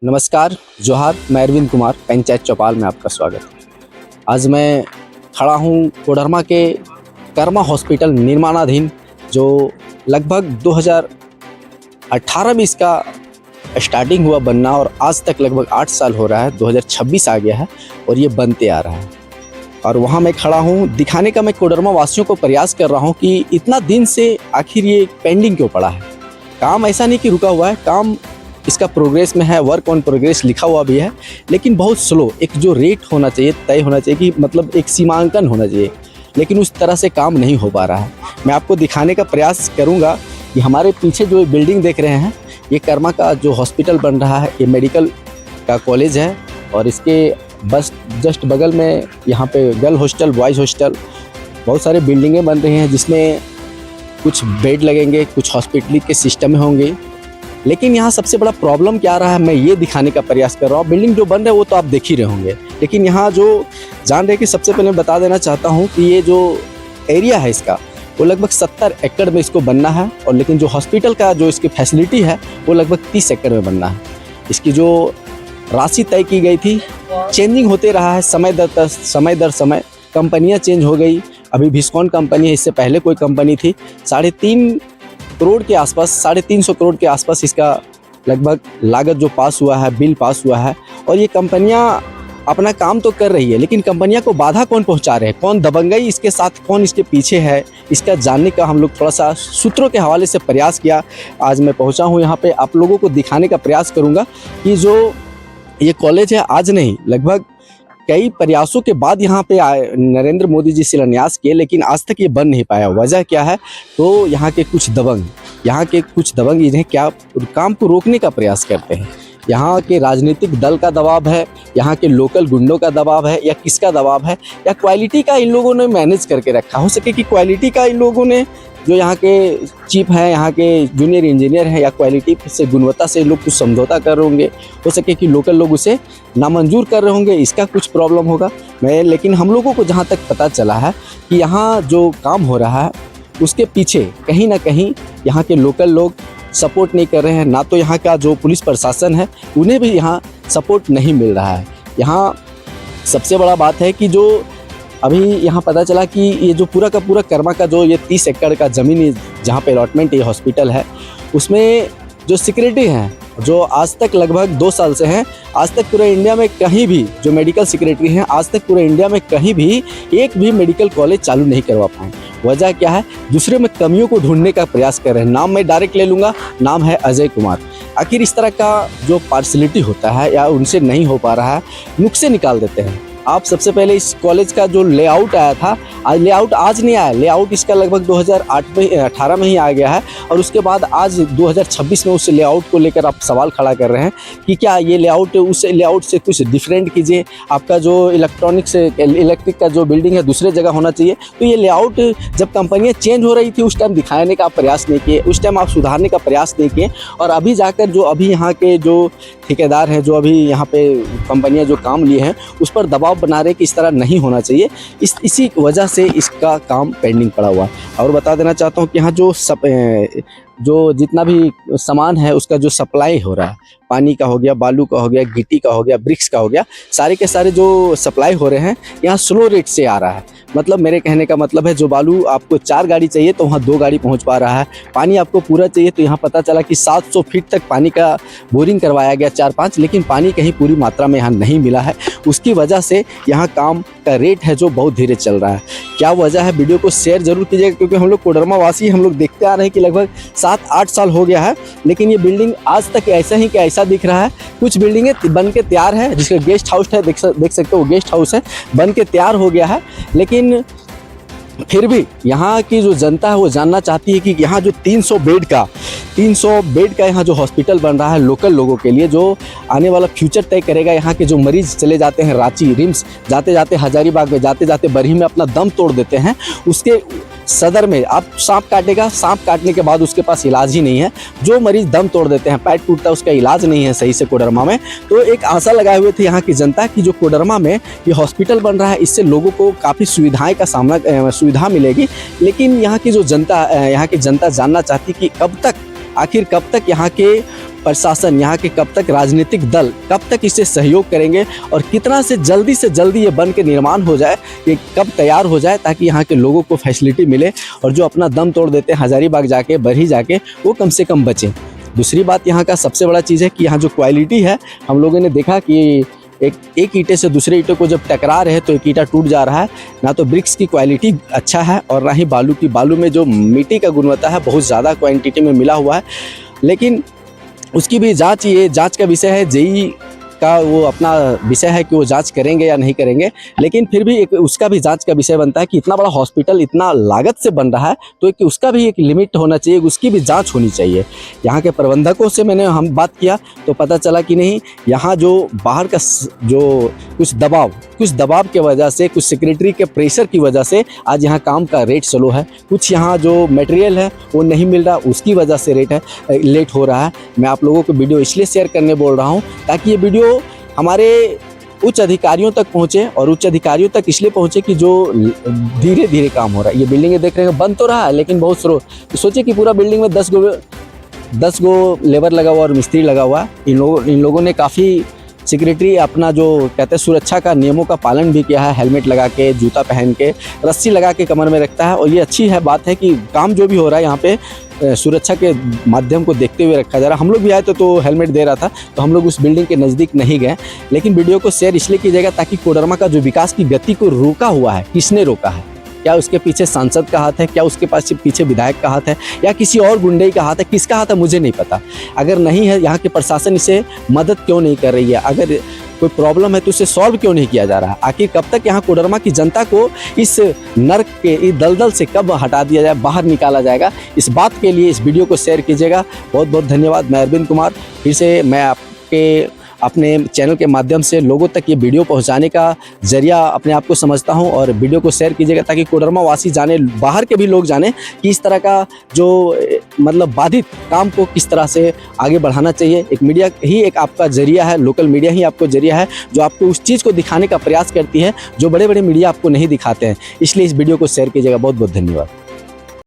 नमस्कार, जोहार। मैं अरविंद कुमार, पंचायत चौपाल में आपका स्वागत है। आज मैं खड़ा हूँ कोडरमा के कर्मा हॉस्पिटल निर्माणाधीन, जो लगभग 2018 में इसका स्टार्टिंग हुआ बनना और आज तक लगभग 8 साल हो रहा है। 2026 आ गया है और ये बनते आ रहा है। और वहाँ मैं खड़ा हूँ, दिखाने का मैं कोडरमा वासियों को प्रयास कर रहा हूँ कि इतना दिन से आखिर ये पेंडिंग क्यों पड़ा है। काम ऐसा नहीं कि रुका हुआ है, काम इसका प्रोग्रेस में है, वर्क ऑन प्रोग्रेस लिखा हुआ भी है, लेकिन बहुत स्लो। एक जो रेट होना चाहिए, तय होना चाहिए कि मतलब एक सीमांकन होना चाहिए, लेकिन उस तरह से काम नहीं हो पा रहा है। मैं आपको दिखाने का प्रयास करूंगा कि हमारे पीछे जो बिल्डिंग देख रहे हैं, ये कर्मा का जो हॉस्पिटल बन रहा है, ये मेडिकल का कॉलेज है। और इसके बस जस्ट बगल में यहाँ पे गर्ल हॉस्टल, बॉयज़ हॉस्टल, बहुत सारे बिल्डिंगें बन रही हैं, जिसमें कुछ बेड लगेंगे, कुछ हॉस्पिटल के सिस्टम होंगे। लेकिन यहाँ सबसे बड़ा प्रॉब्लम क्या आ रहा है, मैं ये दिखाने का प्रयास कर रहा हूँ। बिल्डिंग जो बन रहा है वो तो आप देख ही रहे होंगे, लेकिन यहाँ जो जान रहे कि सबसे पहले बता देना चाहता हूँ कि ये जो एरिया है इसका, वो लगभग 70 एकड़ में इसको बनना है। और लेकिन जो हॉस्पिटल का जो इसकी फैसिलिटी है वो लगभग 30 एकड़ में बनना है। इसकी जो राशि तय की गई थी, चेंजिंग होते रहा है समय दर समय। कंपनियाँ चेंज हो गई। अभी विस्कॉन कंपनी है, इससे पहले कोई कंपनी थी। 3.5 करोड़ के आसपास, 350 करोड़ के आसपास इसका लगभग लागत जो पास हुआ है, बिल पास हुआ है। और ये कंपनियां अपना काम तो कर रही है, लेकिन कंपनियां को बाधा कौन पहुंचा रहे हैं, कौन दबंगई इसके साथ, कौन इसके पीछे है, इसका जानने का हम लोग थोड़ा सा सूत्रों के हवाले से प्रयास किया। आज मैं पहुंचा हूं यहाँ पे, आप लोगों को दिखाने का प्रयास करूँगा कि जो ये कॉलेज है, आज नहीं, लगभग कई प्रयासों के बाद यहाँ पे नरेंद्र मोदी जी शिलान्यास किए, लेकिन आज तक ये बन नहीं पाया। वजह क्या है? तो यहाँ के कुछ दबंग इन्हें क्या काम को रोकने का प्रयास करते हैं। यहाँ के राजनीतिक दल का दबाव है, यहाँ के लोकल गुंडों का दबाव है, या किसका दबाव है, या क्वालिटी का इन लोगों ने मैनेज करके रखा। हो सके कि क्वालिटी का इन लोगों ने, जो यहाँ के चीफ हैं, यहाँ के जूनियर इंजीनियर हैं, या क्वालिटी से, गुणवत्ता से लोग कुछ समझौता कर रहे होंगे। हो सके कि लोकल लोग उसे नामंजूर कर रहे होंगे, इसका कुछ प्रॉब्लम होगा। लेकिन हम लोगों को जहाँ तक पता चला है कि यहाँ जो काम हो रहा है उसके पीछे कहीं ना कहीं यहाँ के लोकल लोग सपोर्ट नहीं कर रहे हैं। ना तो यहाँ का जो पुलिस प्रशासन है, उन्हें भी यहाँ सपोर्ट नहीं मिल रहा है। यहाँ सबसे बड़ा बात है कि जो अभी यहाँ पता चला कि ये जो पूरा का पूरा कर्मा का जो ये 30 एकड़ का ज़मीन जहाँ पे अलॉटमेंट ये हॉस्पिटल है, उसमें जो सिक्योरिटी हैं, जो आज तक लगभग 2 साल से हैं, आज तक पूरे इंडिया में कहीं भी जो मेडिकल सेक्रेटरी हैं, आज तक पूरे इंडिया में कहीं भी एक भी मेडिकल कॉलेज चालू नहीं करवा पाए। वजह क्या है? दूसरे में कमियों को ढूंढने का प्रयास कर रहे हैं। नाम मैं डायरेक्ट ले लूँगा, नाम है अजय कुमार। आखिर इस तरह का जो पार्शलिटी होता है या उनसे नहीं हो पा रहा है, नुक्से निकाल देते हैं। आप सबसे पहले इस कॉलेज का जो लेआउट आया था, लेआउट आज नहीं आया, लेआउट इसका लगभग 2018 में ही आ गया है। और उसके बाद आज 2026 में उस लेआउट को लेकर आप सवाल खड़ा कर रहे हैं कि क्या ये लेआउट उस लेआउट से कुछ डिफरेंट कीजिए। आपका जो इलेक्ट्रिक का जो बिल्डिंग है दूसरे जगह होना चाहिए। तो ये लेआउट जब कंपनियाँ चेंज हो रही थी, उस टाइम दिखाने का आप प्रयास नहीं किए, उस टाइम आप सुधारने का प्रयास नहीं किए। और अभी जाकर जो अभी यहाँ के जो ठेकेदार हैं, जो अभी यहाँ पे कंपनियाँ जो काम लिए हैं, उस पर दबाव बना रहे कि इस तरह नहीं होना चाहिए। इसी वजह से इसका काम पेंडिंग पड़ा हुआ है। और बता देना चाहता हूँ कि यहाँ जो जितना भी सामान है उसका जो सप्लाई हो रहा है, पानी का हो गया, बालू का हो गया, गिट्टी का हो गया, ब्रिक्स का हो गया, सारे के सारे जो सप्लाई हो रहे हैं यहाँ स्लो रेट से आ रहा है। मतलब मेरे कहने का मतलब है, जो बालू आपको 4 गाड़ी चाहिए तो वहाँ 2 गाड़ी पहुँच पा रहा है। पानी आपको पूरा चाहिए तो यहाँ पता चला कि 700 फीट तक पानी का बोरिंग करवाया गया 4-5, लेकिन पानी कहीं पूरी मात्रा में यहाँ नहीं मिला है। उसकी वजह से यहाँ काम का रेट है जो बहुत धीरे चल रहा है। क्या वजह है? वीडियो को शेयर जरूर कीजिएगा, क्योंकि हम लोग कोडरमा वासी, हम लोग देखते आ रहे हैं कि लगभग 7-8 साल हो गया है, लेकिन ये बिल्डिंग आज तक ऐसा ही कि ऐसा दिख रहा है। कुछ बिल्डिंगें बन के तैयार है, जिसका गेस्ट हाउस है, देख सकते हो, वो गेस्ट हाउस है, बन के तैयार हो गया है। लेकिन फिर भी यहाँ की जो जनता है वो जानना चाहती है कि यहाँ जो 300 बेड का यहाँ जो हॉस्पिटल बन रहा है लोकल लोगों के लिए, जो आने वाला फ्यूचर तय करेगा। यहाँ के जो मरीज चले जाते हैं रांची रिम्स, जाते जाते हजारीबाग में, जाते जाते बरही में अपना दम तोड़ देते हैं, उसके सदर में आप सांप काटेगा, सांप काटने के बाद उसके पास इलाज ही नहीं है। जो मरीज दम तोड़ देते हैं, पैर टूटता है, उसका इलाज नहीं है सही से कोडरमा में। तो एक आशा लगाए हुए थे यहाँ की जनता की जो कोडरमा में ये हॉस्पिटल बन रहा है, इससे लोगों को काफ़ी सुविधा मिलेगी। लेकिन यहाँ की जो जनता, यहाँ की जनता जानना चाहती कि कब तक आखिर कब तक यहाँ के प्रशासन, यहाँ के कब तक राजनीतिक दल कब तक इसे सहयोग करेंगे और कितना से जल्दी ये बन के निर्माण हो जाए, ये कब तैयार हो जाए ताकि यहाँ के लोगों को फैसिलिटी मिले और जो अपना दम तोड़ देते हैं हजारीबाग जाके, बरही जाके, वो कम से कम बचें। दूसरी बात यहाँ का सबसे बड़ा चीज़ है कि यहाँ जो क्वालिटी है, हम लोगों ने देखा कि एक ईंटे से दूसरे ईंटे को जब टकरा रहे तो एक ईंटा टूट जा रहा है। ना तो ब्रिक्स की क्वालिटी अच्छा है और ना ही बालू में जो मिट्टी का गुणवत्ता है बहुत ज़्यादा क्वांटिटी में मिला हुआ है। लेकिन उसकी भी जांच, ये जांच का विषय है, जेई का वो अपना विषय है कि वो जांच करेंगे या नहीं करेंगे। लेकिन फिर भी एक उसका भी जांच का विषय बनता है कि इतना बड़ा हॉस्पिटल इतना लागत से बन रहा है तो एक उसका भी एक लिमिट होना चाहिए, उसकी भी जांच होनी चाहिए। यहाँ के प्रबंधकों से हम बात किया तो पता चला कि नहीं, यहाँ जो बाहर का जो कुछ दबाव के वजह से, कुछ सेक्रेटरी के प्रेशर की वजह से आज यहाँ काम का रेट स्लो है। कुछ यहाँ जो मटेरियल है वो नहीं मिल रहा, उसकी वजह से लेट हो रहा है। मैं आप लोगों को वीडियो इसलिए शेयर करने बोल रहा हूँ ताकि ये वीडियो हमारे उच्च अधिकारियों तक पहुँचे, और उच्च अधिकारियों तक इसलिए पहुँचे कि जो धीरे धीरे काम हो रहा है। ये बिल्डिंग देख रहे हैं बन तो रहा है लेकिन बहुत स्लो। तो सोचिए कि पूरा बिल्डिंग में 10 गो लेबर लगा हुआ और मिस्त्री लगा हुआ। इन लोगों ने काफ़ी सेक्रेटरी अपना जो कहते हैं सुरक्षा का नियमों का पालन भी किया है, हेलमेट लगा के, जूता पहन के, रस्सी लगा के कमर में रखता है। और ये अच्छी है बात है कि काम जो भी हो रहा है यहाँ पे सुरक्षा के माध्यम को देखते हुए रखा जा रहा है। हम लोग भी आए तो हेलमेट दे रहा था, तो हम लोग उस बिल्डिंग के नज़दीक नहीं गए। लेकिन वीडियो को शेयर इसलिए कीजिएगा ताकि कोडरमा का जो विकास की गति को रोका हुआ है, किसने रोका है? क्या उसके पीछे सांसद का हाथ है? क्या उसके पास पीछे विधायक का हाथ है? या किसी और गुंडे का हाथ है? किसका हाथ है मुझे नहीं पता। अगर नहीं है, यहाँ के प्रशासन इसे मदद क्यों नहीं कर रही है? अगर कोई प्रॉब्लम है तो उसे सॉल्व क्यों नहीं किया जा रहा? आखिर कब तक यहाँ कोडरमा की जनता को इस नर्क के, इस दलदल से कब हटा दिया जाए, बाहर निकाला जाएगा? इस बात के लिए इस वीडियो को शेयर कीजिएगा। बहुत बहुत धन्यवाद। मैं अरविंद कुमार, फिर से मैं अपने चैनल के माध्यम से लोगों तक ये वीडियो पहुंचाने का जरिया अपने आप को समझता हूं। और वीडियो को शेयर कीजिएगा ताकि कोडरमा वासी जाने, बाहर के भी लोग जाने कि इस तरह का जो मतलब बाधित काम को किस तरह से आगे बढ़ाना चाहिए। एक मीडिया ही एक आपका जरिया है, लोकल मीडिया ही आपको जरिया है जो आपको उस चीज़ को दिखाने का प्रयास करती है जो बड़े बड़े मीडिया आपको नहीं दिखाते हैं। इसलिए इस वीडियो को शेयर कीजिएगा। बहुत बहुत धन्यवाद।